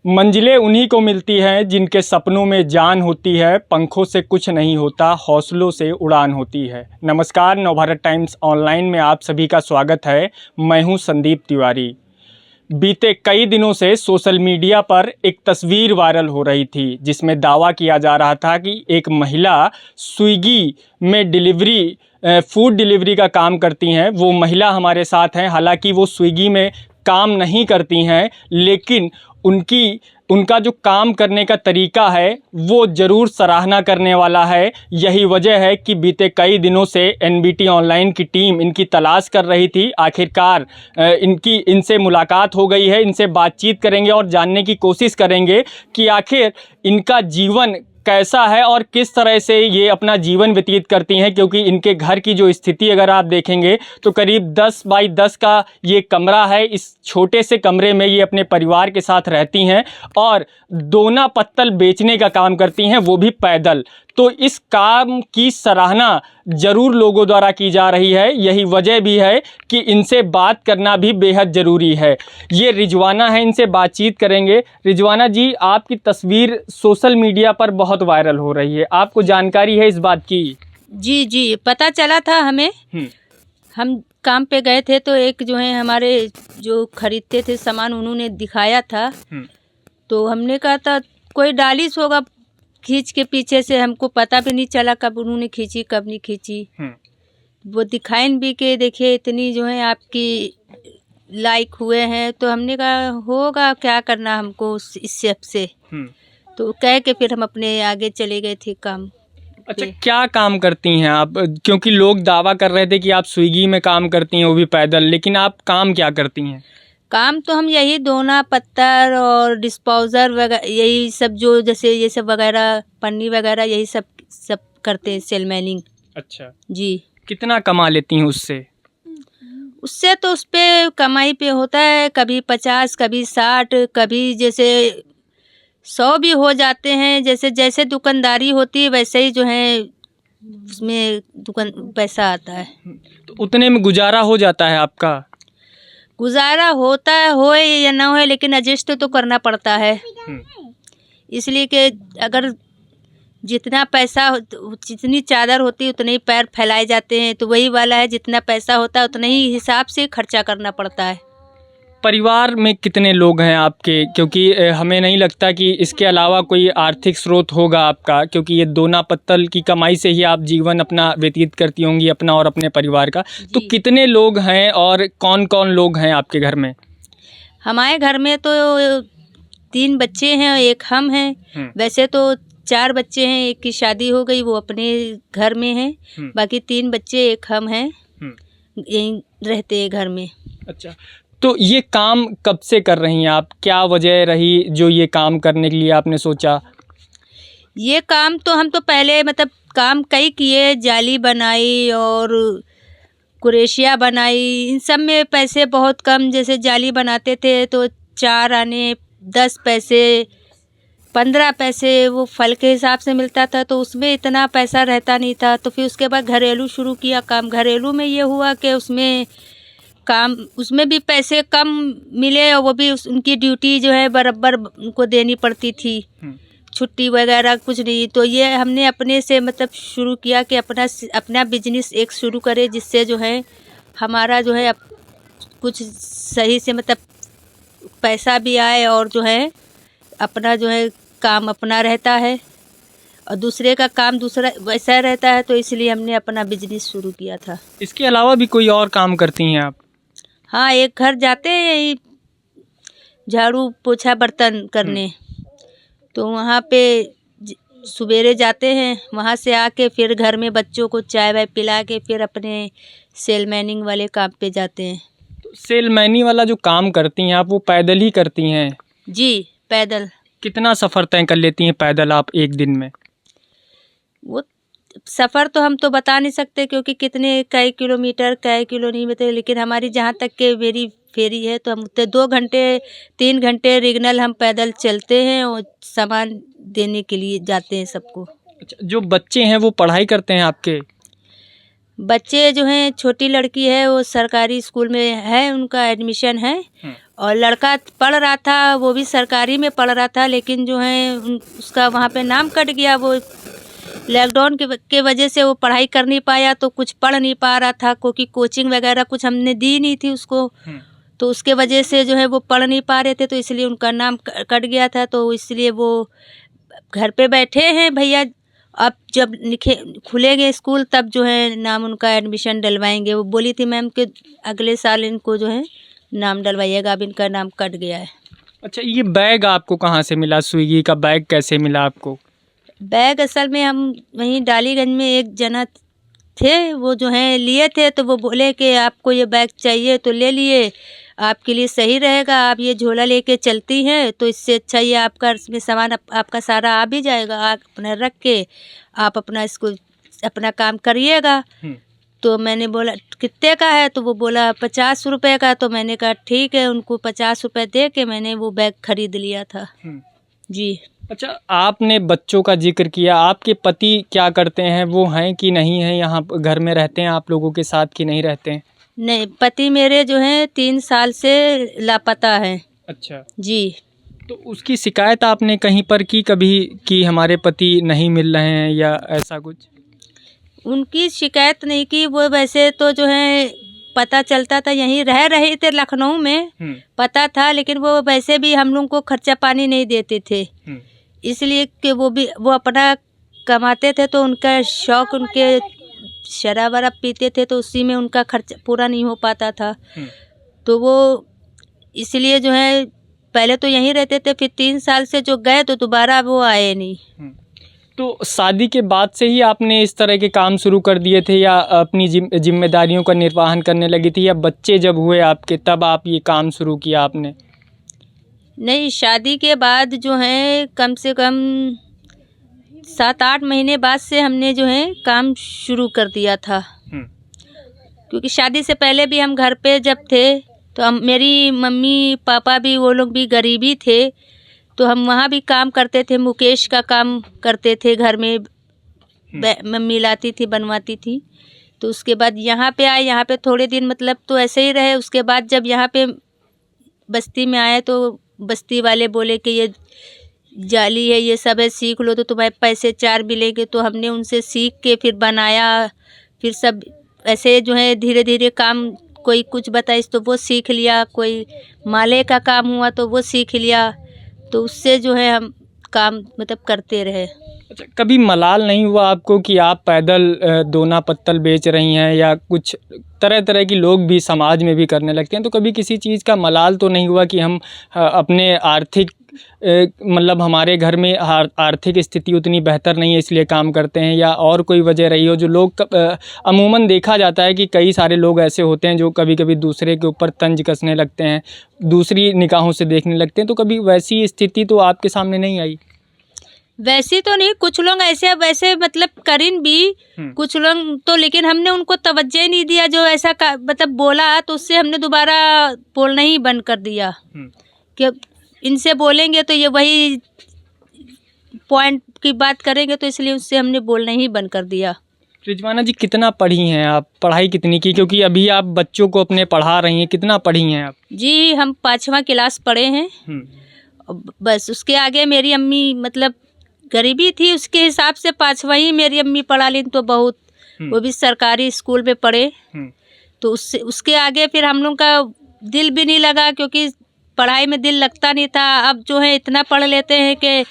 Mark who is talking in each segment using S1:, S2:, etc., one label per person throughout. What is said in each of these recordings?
S1: मंजिलें उन्हीं को मिलती हैं जिनके सपनों में जान होती है, पंखों से कुछ नहीं होता, हौसलों से उड़ान होती है। नमस्कार, नवभारत टाइम्स ऑनलाइन में आप सभी का स्वागत है। मैं हूं संदीप तिवारी। बीते कई दिनों से सोशल मीडिया पर एक तस्वीर वायरल हो रही थी जिसमें दावा किया जा रहा था कि एक महिला स्विगी में फूड डिलीवरी का काम करती हैं। वो महिला हमारे साथ हैं। हालांकि वो स्विगी में काम नहीं करती हैं, लेकिन उनका जो काम करने का तरीका है वो ज़रूर सराहना करने वाला है। यही वजह है कि बीते कई दिनों से एनबीटी ऑनलाइन की टीम इनकी तलाश कर रही थी। आखिरकार इनसे मुलाकात हो गई है। इनसे बातचीत करेंगे और जानने की कोशिश करेंगे कि आखिर इनका जीवन कैसा है और किस तरह से ये अपना जीवन व्यतीत करती हैं, क्योंकि इनके घर की जो स्थिति अगर आप देखेंगे तो करीब 10 बाई 10 का ये कमरा है। इस छोटे से कमरे में ये अपने परिवार के साथ रहती हैं और दोना पत्तल बेचने का काम करती हैं, वो भी पैदल। तो इस काम की सराहना ज़रूर लोगों द्वारा की जा रही है। यही वजह भी है कि इनसे बात करना भी बेहद ज़रूरी है। ये रिजवाना है, इनसे बातचीत करेंगे। रिजवाना जी, आपकी तस्वीर सोशल मीडिया पर बहुत वायरल हो रही है, आपको जानकारी है इस बात की?
S2: जी पता चला था हमें। हम काम पे गए थे तो एक जो है हमारे जो खरीदते थे सामान, उन्होंने दिखाया था। तो हमने कहा था कोई डालिस होगा खींच के पीछे से, हमको पता भी नहीं चला कब उन्होंने खींची कब नहीं खींची। वो दिखाइन भी के देखिए इतनी जो है आपकी लाइक हुए हैं, तो हमने कहा होगा क्या करना हमको इस सब से। तो कह के फिर हम अपने आगे चले गए थे काम।
S1: अच्छा, क्या काम करती हैं आप? क्योंकि लोग दावा कर रहे थे कि आप स्विगी में काम करती हैं, वो भी पैदल, लेकिन आप काम क्या करती हैं?
S2: काम तो हम यही दोना पत्थर और डिस्पोजर वगैरह, यही सब जो जैसे ये सब वगैरह पन्नी वगैरह यही सब करते हैं, सेलमैनिंग। अच्छा जी।
S1: कितना कमा लेती हैं उससे?
S2: उससे तो उस पे कमाई पे होता है, कभी 50 कभी 60 कभी जैसे 100 भी हो जाते हैं। जैसे जैसे दुकानदारी होती है वैसे ही जो है उसमें दुकान पैसा आता है।
S1: तो उतने में गुजारा हो जाता है आपका?
S2: गुजारा होता है, होए या ना होए, लेकिन एडजस्ट तो करना पड़ता है। इसलिए कि अगर जितना पैसा जितनी चादर होती है उतने ही पैर फैलाए जाते हैं, तो वही वाला है, जितना पैसा होता है उतने ही हिसाब से खर्चा करना पड़ता है।
S1: परिवार में कितने लोग हैं आपके? क्योंकि हमें नहीं लगता कि इसके अलावा कोई आर्थिक स्रोत होगा आपका, क्योंकि ये दोना पत्तल की कमाई से ही आप जीवन अपना व्यतीत करती होंगी, अपना और अपने परिवार का। तो कितने लोग हैं और कौन कौन लोग हैं आपके घर में?
S2: हमारे घर में तो 3 बच्चे हैं और एक हम हैं। वैसे तो 4 बच्चे हैं, एक की शादी हो गई, वो अपने घर में है। बाकी 3 बच्चे एक हम हैं, यहीं रहते हैं घर में।
S1: अच्छा, तो ये काम कब से कर रही हैं आप? क्या वजह रही जो ये काम करने के लिए आपने सोचा?
S2: ये काम तो हम तो पहले मतलब काम कई किए, जाली बनाई और कुरेशिया बनाई। इन सब में पैसे बहुत कम, जैसे जाली बनाते थे तो 4 आने 10 पैसे 15 पैसे वो फल के हिसाब से मिलता था, तो उसमें इतना पैसा रहता नहीं था। तो फिर उसके बाद घरेलू शुरू किया काम। घरेलू में ये हुआ कि उसमें भी पैसे कम मिले और वो भी उनकी ड्यूटी जो है बराबर उनको देनी पड़ती थी, छुट्टी वगैरह कुछ नहीं। तो ये हमने अपने से मतलब शुरू किया कि अपना बिजनेस एक शुरू करें, जिससे जो है हमारा जो है कुछ सही से मतलब पैसा भी आए और जो है अपना जो है काम अपना रहता है और दूसरे का काम दूसरा वैसा रहता है। तो इसलिए हमने अपना बिजनेस शुरू किया था।
S1: इसके अलावा भी कोई और काम करती हैं आप?
S2: हाँ, एक घर जाते हैं यही झाड़ू पोछा बर्तन करने, तो वहाँ पे सवेरे जाते हैं, वहाँ से आके फिर घर में बच्चों को चाय वाय पिला के फिर अपने सेलमैनिंग वाले काम पे जाते हैं।
S1: तो सेलमैनी वाला जो काम करती हैं आप, वो पैदल ही करती हैं?
S2: जी, पैदल।
S1: कितना सफ़र तय कर लेती हैं पैदल आप एक दिन में?
S2: वो सफ़र तो हम तो बता नहीं सकते, क्योंकि कितने कई किलोमीटर कई किलो नहीं बता, लेकिन हमारी जहाँ तक के मेरी फेरी है तो हम उतने 2 घंटे 3 घंटे रिगनल हम पैदल चलते हैं और सामान देने के लिए जाते हैं सबको।
S1: अच्छा, जो बच्चे हैं वो पढ़ाई करते हैं आपके?
S2: बच्चे जो हैं, छोटी लड़की है वो सरकारी स्कूल में है, उनका एडमिशन है। और लड़का पढ़ रहा था, वो भी सरकारी में पढ़ रहा था, लेकिन जो है उसका वहाँ पे नाम कट गया। वो लॉकडाउन के वजह से वो पढ़ाई कर नहीं पाया, तो कुछ पढ़ नहीं पा रहा था, क्योंकि कोचिंग वगैरह कुछ हमने दी नहीं थी उसको। तो उसके वजह से जो है वो पढ़ नहीं पा रहे थे, तो इसलिए उनका नाम कट गया था। तो इसलिए वो घर पे बैठे हैं भैया। अब जब खुलेंगे स्कूल तब जो है नाम उनका एडमिशन डलवाएंगे। वो बोली थी मैम कि अगले साल इनको जो है नाम डलवाइएगा, अब इनका नाम कट गया है।
S1: अच्छा, ये बैग आपको कहाँ से मिला? स्विगी का बैग कैसे मिला आपको?
S2: बैग असल में हम वहीं डालीगंज में एक जना थे, वो जो है लिए थे, तो वो बोले कि आपको ये बैग चाहिए तो ले लिए, आपके लिए सही रहेगा, आप ये झोला लेके चलती हैं तो इससे अच्छा ये आपका इसमें सामान आपका सारा आ भी जाएगा, आप अपना रख के आप अपना स्कूल अपना काम करिएगा। तो मैंने बोला कितने का है? तो वो बोला 50 रुपये का। तो मैंने कहा ठीक है, उनको 50 रुपये दे के मैंने वो बैग खरीद लिया था जी।
S1: अच्छा, आपने बच्चों का जिक्र किया, आपके पति क्या करते हैं? वो हैं कि नहीं हैं, यहाँ घर में रहते हैं आप लोगों के साथ कि नहीं रहते हैं?
S2: नहीं, पति मेरे जो हैं 3 साल से लापता हैं।
S1: अच्छा
S2: जी।
S1: तो उसकी शिकायत आपने कहीं पर की कभी कि हमारे पति नहीं मिल रहे हैं या ऐसा कुछ?
S2: उनकी शिकायत नहीं की, वो वैसे तो जो है पता चलता था, यहीं रह रहे थे लखनऊ में, पता था, लेकिन वो वैसे भी हम लोग को खर्चा पानी नहीं देते थे, इसलिए कि वो अपना कमाते थे, तो उनका शौक, उनके शराब वराब पीते थे, तो उसी में उनका खर्चा पूरा नहीं हो पाता था। तो वो इसलिए जो है पहले तो यहीं रहते थे, फिर 3 साल से जो गए तो दोबारा वो आए नहीं।
S1: तो शादी के बाद से ही आपने इस तरह के काम शुरू कर दिए थे या अपनी जिम्मेदारियों का निर्वहन करने लगी थी, या बच्चे जब हुए आपके तब आप ये काम शुरू किया आपने?
S2: नहीं, शादी के बाद जो है कम से कम 7-8 महीने बाद से हमने जो है काम शुरू कर दिया था। क्योंकि शादी से पहले भी हम घर पे जब थे तो मेरी मम्मी पापा भी, वो लोग भी गरीबी थे, तो हम वहाँ भी काम करते थे, मुकेश का काम करते थे घर में, मम्मी लाती थी, बनवाती थी। तो उसके बाद यहाँ पे आए, यहाँ पे थोड़े दिन मतलब तो ऐसे ही रहे। उसके बाद जब यहाँ पे बस्ती में आए तो बस्ती वाले बोले कि ये जाली है, ये सब है, सीख लो तो तुम्हारे पैसे 4 मिलेंगे। तो हमने उनसे सीख के फिर बनाया, फिर सब ऐसे जो है धीरे धीरे काम, कोई कुछ बताइस तो वो सीख लिया, कोई माले का काम हुआ तो वो सीख लिया, तो उससे जो है हम काम मतलब करते रहे।
S1: अच्छा, कभी मलाल नहीं हुआ आपको कि आप पैदल दोना पत्तल बेच रही हैं, या कुछ तरह तरह की लोग भी समाज में भी करने लगते हैं, तो कभी किसी चीज़ का मलाल तो नहीं हुआ कि हम अपने आर्थिक मतलब हमारे घर में आर्थिक स्थिति उतनी बेहतर नहीं है इसलिए काम करते हैं, या और कोई वजह रही हो? जो लोग अमूमन देखा जाता है कि कई सारे लोग ऐसे होते हैं जो कभी कभी दूसरे के ऊपर तंज कसने लगते हैं, दूसरी निगाहों से देखने लगते हैं, तो कभी वैसी स्थिति तो आपके सामने नहीं आई?
S2: वैसी तो नहीं, कुछ लोग ऐसे वैसे मतलब करीन भी, कुछ लोग तो, लेकिन हमने उनको तवज्जो ही नहीं दिया। जो ऐसा मतलब बोला तो उससे हमने दोबारा बोलना ही बंद कर दिया कि इनसे बोलेंगे तो ये वही पॉइंट की बात करेंगे, तो इसलिए उससे हमने बोलना ही बंद कर दिया।
S1: रिजवाना जी, कितना पढ़ी हैं आप? पढ़ाई कितनी की? क्योंकि अभी आप बच्चों को अपने पढ़ा रही हैं, कितना पढ़ी हैं आप?
S2: जी, हम 5वां क्लास पढ़े हैं। बस उसके आगे मेरी अम्मी मतलब गरीबी थी, उसके हिसाब से 5वां ही मेरी अम्मी पढ़ा ली, तो बहुत, वो भी सरकारी स्कूल में पढ़े। तो उसके आगे फिर हम लोग का दिल भी नहीं लगा, क्योंकि पढ़ाई में दिल लगता नहीं था। अब जो है इतना पढ़ लेते हैं कि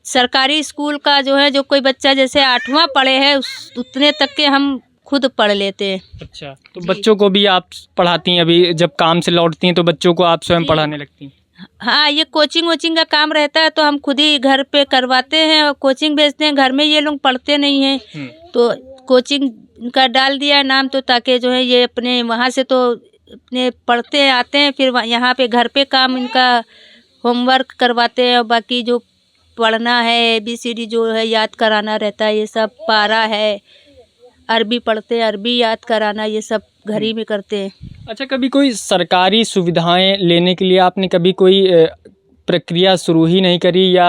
S2: सरकारी स्कूल का जो है, जो कोई बच्चा जैसे 8वां पढ़े है उतने तक के हम खुद पढ़ लेते हैं।
S1: अच्छा, तो बच्चों को भी आप पढ़ाती हैं? अभी जब काम से लौटती हैं तो बच्चों को आप स्वयं पढ़ाने लगती हैं?
S2: हाँ, ये कोचिंग वोचिंग का काम रहता है तो हम खुद ही घर पे करवाते हैं और कोचिंग भेजते हैं। घर में ये लोग पढ़ते नहीं हैं, तो कोचिंग का डाल दिया है नाम, तो ताकि जो है ये अपने वहाँ से तो अपने पढ़ते आते हैं, फिर यहाँ पे घर पे काम इनका होमवर्क करवाते हैं, और बाकी जो पढ़ना है ABCD जो है याद कराना रहता है, ये सब पारा है, अरबी पढ़ते हैं, अरबी याद कराना, ये सब घर ही में करते हैं।
S1: अच्छा, कभी कोई सरकारी सुविधाएं लेने के लिए आपने कभी कोई प्रक्रिया शुरू ही नहीं करी या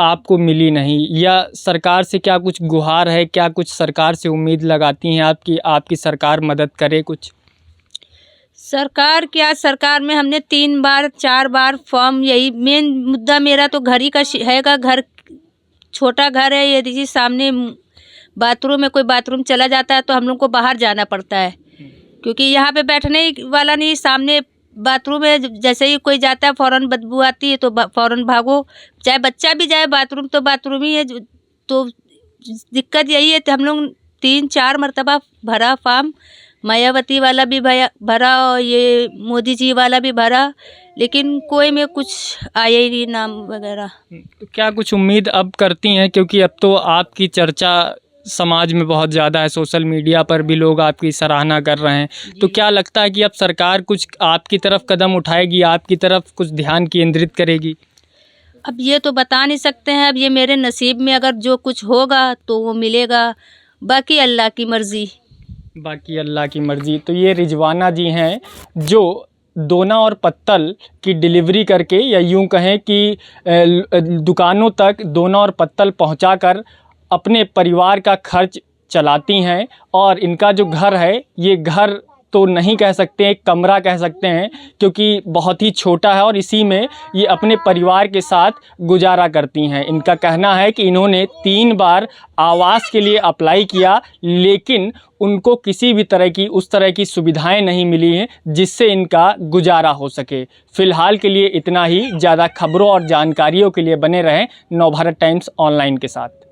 S1: आपको मिली नहीं, या सरकार से क्या कुछ गुहार है, क्या कुछ सरकार से उम्मीद लगाती हैं आपकी आपकी सरकार मदद करे कुछ?
S2: सरकार क्या, सरकार में हमने 3 बार 4 बार फॉर्म, यही मेन मुद्दा मेरा तो घर ही का हैगा। घर छोटा घर है, यदि जी सामने बाथरूम में कोई बाथरूम चला जाता है तो हम लोग को बाहर जाना पड़ता है, क्योंकि यहाँ पे बैठने वाला नहीं, सामने बाथरूम है। जैसे ही कोई जाता है फ़ौरन बदबू आती है तो फ़ौरन भागो, चाहे बच्चा भी जाए बाथरूम तो बाथरूम ही है। तो दिक्कत यही है, तो हम लोग 3-4 मरतबा भरा फॉर्म, मायावती वाला भी भरा और ये मोदी जी वाला भी भरा, लेकिन कोई में कुछ आया ही नहीं नाम वगैरह।
S1: तो क्या कुछ उम्मीद अब करती हैं, क्योंकि अब तो आपकी चर्चा समाज में बहुत ज़्यादा है, सोशल मीडिया पर भी लोग आपकी सराहना कर रहे हैं, तो क्या लगता है कि अब सरकार कुछ आपकी तरफ कदम उठाएगी, आपकी तरफ कुछ ध्यान केंद्रित करेगी?
S2: अब ये तो बता नहीं सकते हैं, अब ये मेरे नसीब में अगर जो कुछ होगा तो वो मिलेगा, बाकी अल्लाह की मर्ज़ी।
S1: बाकी अल्लाह की मर्ज़ी। तो ये रिजवाना जी हैं जो दोना और पत्तल की डिलीवरी करके, या यूं कहें कि दुकानों तक दोना और पत्तल पहुंचाकर अपने परिवार का खर्च चलाती हैं। और इनका जो घर है, ये घर तो नहीं कह सकते, एक कमरा कह सकते हैं, क्योंकि बहुत ही छोटा है और इसी में ये अपने परिवार के साथ गुजारा करती हैं। इनका कहना है कि इन्होंने 3 बार आवास के लिए अप्लाई किया, लेकिन उनको किसी भी तरह की उस तरह की सुविधाएं नहीं मिली हैं जिससे इनका गुजारा हो सके। फ़िलहाल के लिए इतना ही। ज़्यादा खबरों और जानकारियों के लिए बने रहें नवभारत टाइम्स ऑनलाइन के साथ।